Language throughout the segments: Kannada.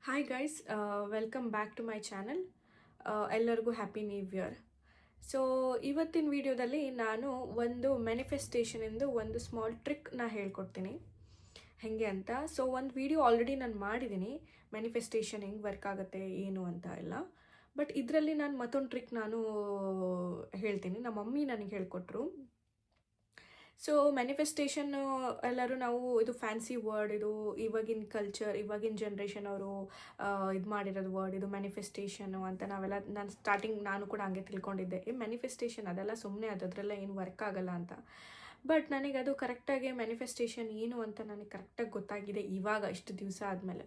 Hi guys, welcome back to my channel. ಎಲ್ಲರಿಗೂ ಹ್ಯಾಪಿ ನ್ಯೂ ಇಯರ್. ಸೊ ಇವತ್ತಿನ ವಿಡಿಯೋದಲ್ಲಿ ನಾನು ಒಂದು ಮ್ಯಾನಿಫೆಸ್ಟೇಷನಿಂದು ಒಂದು ಸ್ಮಾಲ್ ಟ್ರಿಕ್ನ ಹೇಳ್ಕೊಡ್ತೀನಿ ಹೇಗೆ ಅಂತ. ಸೊ ಒಂದು ವಿಡಿಯೋ ಆಲ್ರೆಡಿ ನಾನು ಮಾಡಿದ್ದೀನಿ, ಮ್ಯಾನಿಫೆಸ್ಟೇಷನ್ ಹೆಂಗೆ ವರ್ಕ್ ಆಗುತ್ತೆ ಏನು ಅಂತ ಎಲ್ಲ. ಬಟ್ ಇದರಲ್ಲಿ ನಾನು ಮತ್ತೊಂದು ಟ್ರಿಕ್ ನಾನು ಹೇಳ್ತೀನಿ, ನಮ್ಮ ಮಮ್ಮಿ ನನಗೆ ಹೇಳ್ಕೊಟ್ರು. ಸೊ ಮ್ಯಾನಿಫೆಸ್ಟೇಷನ್ನು ಎಲ್ಲರೂ ನಾವು ಇದು ಫ್ಯಾನ್ಸಿ ವರ್ಡ್, ಇದು ಇವಾಗಿನ ಕಲ್ಚರ್, ಇವಾಗಿನ ಜನ್ರೇಷನ್ ಅವರು ಇದು ಮಾಡಿರೋದು ವರ್ಡ್, ಇದು ಮ್ಯಾನಿಫೆಸ್ಟೇಷನು ಅಂತ ನಾವೆಲ್ಲ ನಾನು ಕೂಡ ಹಂಗೆ ತಿಳ್ಕೊಂಡಿದ್ದೆ. ಮ್ಯಾನಿಫೆಸ್ಟೇಷನ್ ಅದೆಲ್ಲ ಸುಮ್ಮನೆ ಅದರಲ್ಲ ಏನು ವರ್ಕ್ ಆಗಲ್ಲ ಅಂತ. ಬಟ್ ನನಗೆ ಅದು ಕರೆಕ್ಟಾಗಿ ಮ್ಯಾನಿಫೆಸ್ಟೇಷನ್ ಏನು ಅಂತ ನನಗೆ ಕರೆಕ್ಟಾಗಿ ಗೊತ್ತಾಗಿದೆ ಇವಾಗ ಇಷ್ಟು ದಿವಸ ಆದಮೇಲೆ.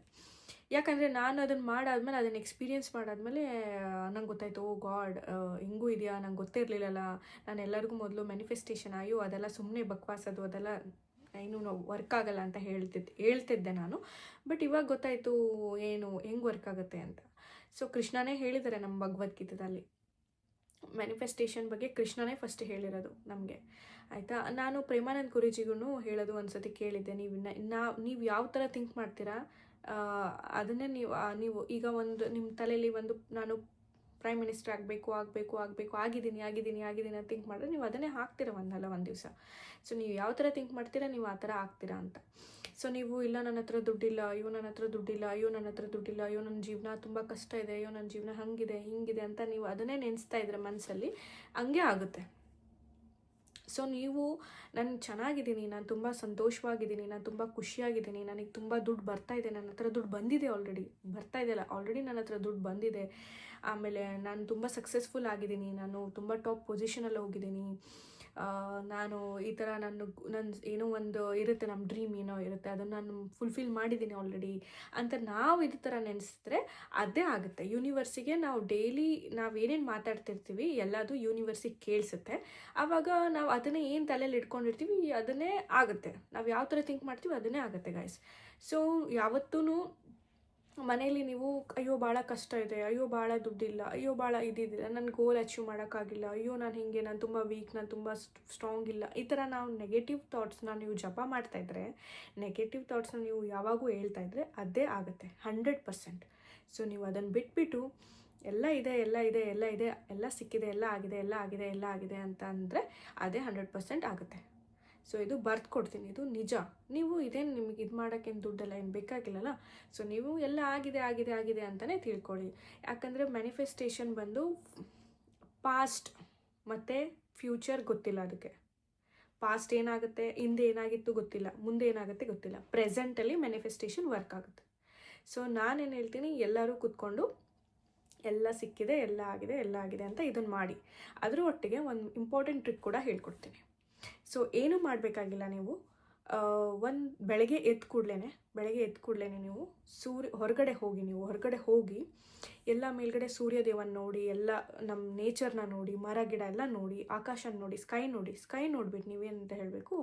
ಯಾಕಂದರೆ ನಾನು ಅದನ್ನು ಮಾಡಾದ್ಮೇಲೆ, ಅದನ್ನು ಎಕ್ಸ್ಪೀರಿಯೆನ್ಸ್ ಮಾಡಾದ್ಮೇಲೆ ನಂಗೆ ಗೊತ್ತಾಯ್ತು, ಓ ಗಾಡ್, ಹಿಂಗೂ ಇದೆಯಾ, ನಂಗೆ ಗೊತ್ತೇ ಇರಲಿಲ್ಲಲ್ಲ. ನಾನು ಎಲ್ಲರಿಗೂ ಮೊದಲು ಮ್ಯಾನಿಫೆಸ್ಟೇಷನ್ ಅಯ್ಯೋ ಅದೆಲ್ಲ ಸುಮ್ಮನೆ ಬಕ್ವಾಸದು, ಅದೆಲ್ಲ ಏನು ವರ್ಕ್ ಆಗಲ್ಲ ಅಂತ ಹೇಳ್ತಿದ್ದೆ ನಾನು. ಬಟ್ ಇವಾಗ ಗೊತ್ತಾಯಿತು ಏನು ಹೆಂಗೆ ವರ್ಕ್ ಆಗುತ್ತೆ ಅಂತ. ಸೊ ಕೃಷ್ಣನೇ ಹೇಳಿದ್ದಾರೆ ನಮ್ಮ ಭಗವದ್ಗೀತೆಯಲ್ಲಿ, ಮ್ಯಾನಿಫೆಸ್ಟೇಷನ್ ಬಗ್ಗೆ ಕೃಷ್ಣನೇ ಫಸ್ಟ್ ಹೇಳಿರೋದು ನಮಗೆ, ಆಯಿತಾ. ನಾನು ಪ್ರೇಮಾನಂದ್ ಗುರೂಜಿಗೂ ಹೇಳೋದು ಒಂದು ಸತಿ ಕೇಳಿದ್ದೆ, ನೀವು ಯಾವ ಥರ ಥಿಂಕ್ ಮಾಡ್ತೀರಾ ಅದನ್ನೇ ನೀವು ಈಗ ಒಂದು ನಿಮ್ಮ ತಲೆಯಲ್ಲಿ ಒಂದು ನಾನು ಪ್ರೈಮ್ ಮಿನಿಸ್ಟರ್ ಆಗಬೇಕು ಆಗಿದ್ದೀನಿ ಅಂತ ಥಿಂಕ್ ಮಾಡಿದ್ರೆ ನೀವು ಅದನ್ನೇ ಹಾಕ್ತೀರ ಒಂದು ದಿವಸ. ಸೊ ನೀವು ಯಾವ ಥರ ಥಿಂಕ್ ಮಾಡ್ತೀರಾ ನೀವು ಆ ಥರ ಆಗ್ತೀರಾ ಅಂತ. ಸೊ ನೀವು ಇಲ್ಲ ನನ್ನ ಹತ್ರ ದುಡ್ಡಿಲ್ಲ, ಅಯ್ಯೋ ನನ್ನ ಹತ್ರ ದುಡ್ಡಿಲ್ಲ, ಅಯ್ಯೋ ನನ್ನ ಹತ್ರ ದುಡ್ಡಿಲ್ಲ, ಅಯ್ಯೋ ನನ್ನ ಜೀವನ ತುಂಬ ಕಷ್ಟ ಇದೆ, ಅಯ್ಯೋ ನನ್ನ ಜೀವನ ಹಂಗಿದೆ ಹಿಂಗಿದೆ ಅಂತ ನೀವು ಅದನ್ನೇ ನೆನೆಸ್ತಾ ಇದ್ರೆ ಮನಸ್ಸಲ್ಲಿ, ಹಂಗೆ ಆಗುತ್ತೆ. ಸೊ ನೀವು ನಾನು ಚೆನ್ನಾಗಿದ್ದೀನಿ, ನಾನು ತುಂಬ ಸಂತೋಷವಾಗಿದ್ದೀನಿ, ನಾನು ತುಂಬ ಖುಷಿಯಾಗಿದ್ದೀನಿ, ನನಗೆ ತುಂಬ ದುಡ್ಡು ಬರ್ತಾಯಿದೆ, ನನ್ನ ಹತ್ರ ದುಡ್ಡು ಬಂದಿದೆ, ಆಲ್ರೆಡಿ ನನ್ನ ಹತ್ರ ದುಡ್ಡು ಬಂದಿದೆ. ಆಮೇಲೆ ನಾನು ತುಂಬ ಸಕ್ಸಸ್ಫುಲ್ ಆಗಿದ್ದೀನಿ, ನಾನು ತುಂಬ ಟಾಪ್ ಪೊಸಿಷನಲ್ಲಿ ಹೋಗಿದ್ದೀನಿ, ನಾನು ಈ ಥರ ನನ್ನ ಏನೋ ಒಂದು ಇರುತ್ತೆ, ನಮ್ಮ ಡ್ರೀಮ್ ಏನೋ ಇರುತ್ತೆ, ಅದನ್ನು ನಾನು ಫುಲ್ಫಿಲ್ ಮಾಡಿದ್ದೀನಿ ಆಲ್ರೆಡಿ ಅಂತ ನಾವು ಇದೇ ಥರ ನೆನೆಸಿದ್ರೆ ಅದೇ ಆಗುತ್ತೆ. ಯೂನಿವರ್ಸಿಗೆ ನಾವು ಡೈಲಿ ನಾವೇನೇನು ಮಾತಾಡ್ತಿರ್ತೀವಿ ಎಲ್ಲದು ಯೂನಿವರ್ಸಿಗೆ ಕೇಳಿಸುತ್ತೆ. ಆವಾಗ ನಾವು ಅದನ್ನೇ ಏನು ತಲೆಯಲ್ಲಿ ಇಟ್ಕೊಂಡಿರ್ತೀವಿ ಅದನ್ನೇ ಆಗುತ್ತೆ. ನಾವು ಯಾವ ಥರ ಥಿಂಕ್ ಮಾಡ್ತೀವಿ ಅದನ್ನೇ ಆಗುತ್ತೆ ಗೈಸ್. ಸೊ ಯಾವತ್ತೂ ಮನೇಲಿ ನೀವು ಅಯ್ಯೋ ಭಾಳ ಕಷ್ಟ ಇದೆ, ಅಯ್ಯೋ ಭಾಳ ದುಡ್ಡಿಲ್ಲ, ಅಯ್ಯೋ ಭಾಳ ಇದಿಲ್ಲ, ನನ್ನ ಗೋಲ್ ಅಚೀವ್ ಮಾಡೋಕ್ಕಾಗಿಲ್ಲ, ಅಯ್ಯೋ ನಾನು ಹಿಂಗೆ, ನಾನು ತುಂಬ ವೀಕ್, ನಾನು ತುಂಬ ಸ್ಟ್ರಾಂಗ್ ಇಲ್ಲ, ಈ ಥರ ನಾವು ನೆಗೆಟಿವ್ ಥಾಟ್ಸ್ನ ನೀವು ಜಪ ಮಾಡ್ತಾಯಿದ್ರೆ, ನೆಗೆಟಿವ್ ಥಾಟ್ಸ್ನ ನೀವು ಯಾವಾಗೂ ಹೇಳ್ತಾಯಿದ್ರೆ ಅದೇ ಆಗುತ್ತೆ 100%. ಸೊ ನೀವು ಅದನ್ನು ಬಿಟ್ಬಿಟ್ಟು ಎಲ್ಲ ಇದೆ ಎಲ್ಲ ಸಿಕ್ಕಿದೆ, ಎಲ್ಲ ಆಗಿದೆ ಅಂತ ಅಂದರೆ ಅದೇ 100% ಆಗುತ್ತೆ. ಸೊ ಇದು ಬರ್ದು ಕೊಡ್ತೀನಿ, ಇದು ನಿಜ. ನೀವು ಇದೇನು ನಿಮಗೆ ಇದು ಮಾಡೋಕ್ಕೇನು ದುಡ್ಡೆಲ್ಲ ಏನು ಬೇಕಾಗಿಲ್ಲಲ್ಲ. ಸೊ ನೀವು ಎಲ್ಲ ಆಗಿದೆ ಅಂತಲೇ ತಿಳ್ಕೊಳ್ಳಿ. ಯಾಕಂದರೆ ಮ್ಯಾನಿಫೆಸ್ಟೇಷನ್ ಬಂದು ಪಾಸ್ಟ್ ಮತ್ತು ಫ್ಯೂಚರ್ ಗೊತ್ತಿಲ್ಲ, ಅದಕ್ಕೆ ಪಾಸ್ಟ್ ಏನಾಗುತ್ತೆ, ಹಿಂದೆ ಏನಾಗಿತ್ತು ಗೊತ್ತಿಲ್ಲ, ಮುಂದೆ ಏನಾಗುತ್ತೆ ಗೊತ್ತಿಲ್ಲ, ಪ್ರೆಸೆಂಟಲ್ಲಿ ಮ್ಯಾನಿಫೆಸ್ಟೇಷನ್ ವರ್ಕ್ ಆಗುತ್ತೆ. ಸೊ ನಾನೇನು ಹೇಳ್ತೀನಿ, ಎಲ್ಲರೂ ಕೂತ್ಕೊಂಡು ಎಲ್ಲ ಸಿಕ್ಕಿದೆ, ಎಲ್ಲ ಆಗಿದೆ ಅಂತ ಇದನ್ನು ಮಾಡಿ. ಅದರ ಒಟ್ಟಿಗೆ ಒಂದು ಇಂಪಾರ್ಟೆಂಟ್ ಟ್ರಿಕ್ ಕೂಡ ಹೇಳ್ಕೊಡ್ತೀನಿ. ಸೊ ಏನೂ ಮಾಡಬೇಕಾಗಿಲ್ಲ, ನೀವು ಬೆಳಗ್ಗೆ ಎದ್ದ ಕೂಡಲೇ ನೀವು ಹೊರಗಡೆ ಹೋಗಿ ಎಲ್ಲ ಮೇಲ್ಗಡೆ ಸೂರ್ಯದೇವನ ನೋಡಿ, ಎಲ್ಲ ನಮ್ಮ ನೇಚರ್ನ ನೋಡಿ, ಮರ ಗಿಡ ಎಲ್ಲ ನೋಡಿ, ಆಕಾಶನ ನೋಡಿ, ಸ್ಕೈ ನೋಡಿಬಿಟ್ಟು ನೀವೇನಂತ ಹೇಳಬೇಕು,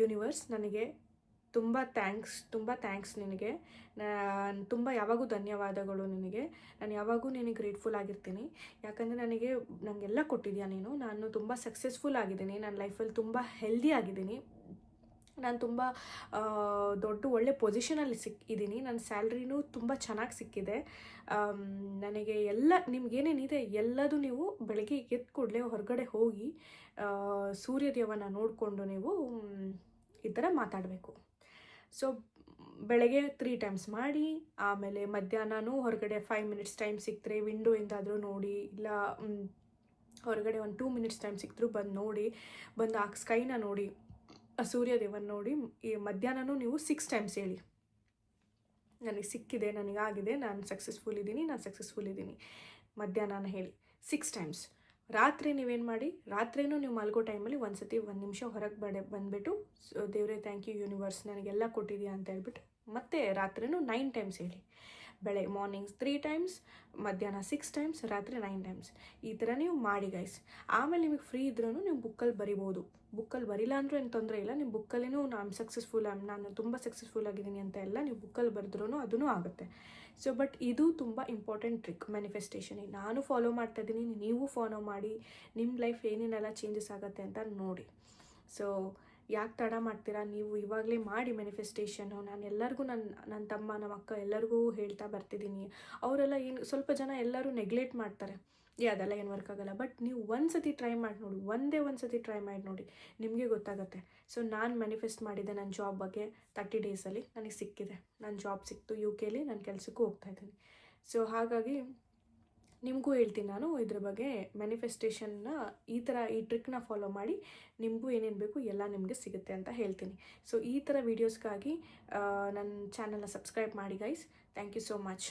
ಯೂನಿವರ್ಸ್ ನನಗೆ ತುಂಬ ಥ್ಯಾಂಕ್ಸ್ ನಿನಗೆ, ತುಂಬ ಯಾವಾಗೂ ಧನ್ಯವಾದಗಳು ನಿನಗೆ, ನಾನು ಯಾವಾಗೂ ನಿನಗೆ ಗ್ರೇಟ್ಫುಲ್ ಆಗಿರ್ತೀನಿ. ಯಾಕಂದರೆ ನನಗೆಲ್ಲ ಕೊಟ್ಟಿದ್ಯಾ ನೀನು, ನಾನು ತುಂಬ ಸಕ್ಸಸ್ಫುಲ್ ಆಗಿದ್ದೀನಿ, ನನ್ನ ಲೈಫಲ್ಲಿ ತುಂಬ ಹೆಲ್ದಿ ಆಗಿದ್ದೀನಿ, ನಾನು ತುಂಬ ಒಳ್ಳೆ ಪೊಸಿಷನಲ್ಲಿ ಇದ್ದೀನಿ, ನನ್ನ ಸ್ಯಾಲ್ರಿನೂ ತುಂಬ ಚೆನ್ನಾಗಿ ಸಿಕ್ಕಿದೆ, ನನಗೆ ಎಲ್ಲ ನಿಮ್ಗೇನೇನಿದೆ ಎಲ್ಲದೂ ನೀವು ಬೆಳಗ್ಗೆ ಎದ್ದ ಕೂಡಲೇ ಹೊರಗಡೆ ಹೋಗಿ ಸೂರ್ಯದೇವನ ನೋಡಿಕೊಂಡು ನೀವು ಈ ಥರ ಮಾತಾಡಬೇಕು. ಸೊ ಬೆಳಗ್ಗೆ 3 ಟೈಮ್ಸ್ ಮಾಡಿ, ಆಮೇಲೆ ಮಧ್ಯಾಹ್ನನೂ ಹೊರಗಡೆ 5 ಮಿನಿಟ್ಸ್ ಟೈಮ್ ಸಿಕ್ತರೆ ವಿಂಡೋಯಿಂದಾದರೂ ನೋಡಿ, ಇಲ್ಲ ಹೊರಗಡೆ ಒಂದು 2 ಮಿನಿಟ್ಸ್ ಟೈಮ್ ಸಿಕ್ತರೂ ಬಂದು ಆ ಸ್ಕೈನ ನೋಡಿ, ಆ ಸೂರ್ಯದೇವನ ನೋಡಿ. ಈ ಮಧ್ಯಾಹ್ನನೂ ನೀವು 6 ಟೈಮ್ಸ್ ಹೇಳಿ, ನನಗೆ ಸಿಕ್ಕಿದೆ, ನನಗಾಗಿದೆ, ನಾನು ಸಕ್ಸಸ್ಫುಲ್ ಇದ್ದೀನಿ ಮಧ್ಯಾಹ್ನ ಹೇಳಿ 6 ಟೈಮ್ಸ್. ರಾತ್ರಿ ನೀವೇನು ಮಾಡಿ, ರಾತ್ರಿನೂ ನೀವು ಮಲಗೋ ಟೈಮಲ್ಲಿ ಒಂದು ನಿಮಿಷ ಹೊರಗೆ ಬಂದುಬಿಟ್ಟು ದೇವರೇ ಥ್ಯಾಂಕ್ ಯು ಯೂನಿವರ್ಸ್ ನನಗೆಲ್ಲ ಕೊಟ್ಟಿದೆಯಾ ಅಂತ ಹೇಳ್ಬಿಟ್ಟು ಮತ್ತೆ ರಾತ್ರಿನೂ 9 ಟೈಮ್ಸ್ ಹೇಳಿ. ಮಾರ್ನಿಂಗ್ 3 ಟೈಮ್ಸ್, ಮಧ್ಯಾಹ್ನ 6 ಟೈಮ್ಸ್, ರಾತ್ರಿ 9 ಟೈಮ್ಸ್. ಈ ಥರ ನೀವು ಮಾಡಿ ಗೈಸ್. ಆಮೇಲೆ ನಿಮಗೆ ಫ್ರೀ ಇದ್ರೂ ನೀವು ಬುಕ್ಕಲ್ಲಿ ಬರಿಬೋದು. ಬುಕ್ಕಲ್ಲಿ ಬರಿಲ್ಲ ಅಂದರೂ ಏನು ತೊಂದರೆ ಇಲ್ಲ, ನೀವು ಬುಕ್ಕಲ್ಲಿನೂ ನಾನು ತುಂಬ ಸಕ್ಸಸ್ಫುಲ್ ಆಗಿದ್ದೀನಿ ಅಂತ ಎಲ್ಲ ನೀವು ಬುಕ್ಕಲ್ಲಿ ಬರೆದ್ರೂ ಅದೂ ಆಗುತ್ತೆ. ಸೊ ಬಟ್ ಇದು ತುಂಬ ಇಂಪಾರ್ಟೆಂಟ್ ಟ್ರಿಕ್ ಮ್ಯಾನಿಫೆಸ್ಟೇಷನಿಗೆ. ನಾನು ಫಾಲೋ ಮಾಡ್ತಾಯಿದ್ದೀನಿ, ನೀವು ಫಾಲೋ ಮಾಡಿ, ನಿಮ್ಮ ಲೈಫ್ ಏನೇನೆಲ್ಲ ಚೇಂಜಸ್ ಆಗುತ್ತೆ ಅಂತ ನೋಡಿ. ಸೊ ಯಾಕೆ ತಡ ಮಾಡ್ತೀರಾ? ನೀವು ಇವಾಗಲೇ ಮಾಡಿ ಮ್ಯಾನಿಫೆಸ್ಟೇಷನು. ನಾನು ಎಲ್ಲರಿಗೂ ನನ್ನ ತಮ್ಮ, ನಮ್ಮ ಅಕ್ಕ ಎಲ್ಲರಿಗೂ ಹೇಳ್ತಾ ಬರ್ತಿದ್ದೀನಿ. ಅವರೆಲ್ಲ ಏನು ಸ್ವಲ್ಪ ಜನ ಎಲ್ಲರೂ ನೆಗ್ಲೆಕ್ಟ್ ಮಾಡ್ತಾರೆ, ಅದೆಲ್ಲ ಏನು ವರ್ಕ್ ಆಗಲ್ಲ. ಬಟ್ ನೀವು ಒಂದು ಸತಿ ಟ್ರೈ ಮಾಡಿ ನೋಡಿ, ಒಂದು ಸತಿ ಟ್ರೈ ಮಾಡಿ ನೋಡಿ, ನಿಮಗೆ ಗೊತ್ತಾಗುತ್ತೆ. ಸೊ ನಾನು ಮ್ಯಾನಿಫೆಸ್ಟ್ ಮಾಡಿದ್ದೆ ನನ್ನ ಜಾಬ್ ಬಗ್ಗೆ 30 ಡೇಸಲ್ಲಿ ನನಗೆ ಸಿಕ್ಕಿದೆ. ನನ್ನ ಜಾಬ್ ಸಿಕ್ತು, UK ನಾನು ಕೆಲಸಕ್ಕೂ ಹೋಗ್ತಾಯಿದ್ದೀನಿ. ಸೊ ಹಾಗಾಗಿ ನಿಮಗೂ ಹೇಳ್ತೀನಿ ನಾನು ಇದ್ರ ಬಗ್ಗೆ. ಮ್ಯಾನಿಫೆಸ್ಟೇಷನ್ನ ಈ ಟ್ರಿಕ್ನ ಫಾಲೋ ಮಾಡಿ ನಿಮಗೂ ಏನೇನು ಬೇಕು ಎಲ್ಲ ನಿಮಗೆ ಸಿಗುತ್ತೆ ಅಂತ ಹೇಳ್ತೀನಿ. ಸೊ ಈ ಥರ ವೀಡಿಯೋಸ್ಗಾಗಿ ನನ್ನ ಚಾನಲ್ನ ಸಬ್ಸ್ಕ್ರೈಬ್ ಮಾಡಿ guys. Thank you so much.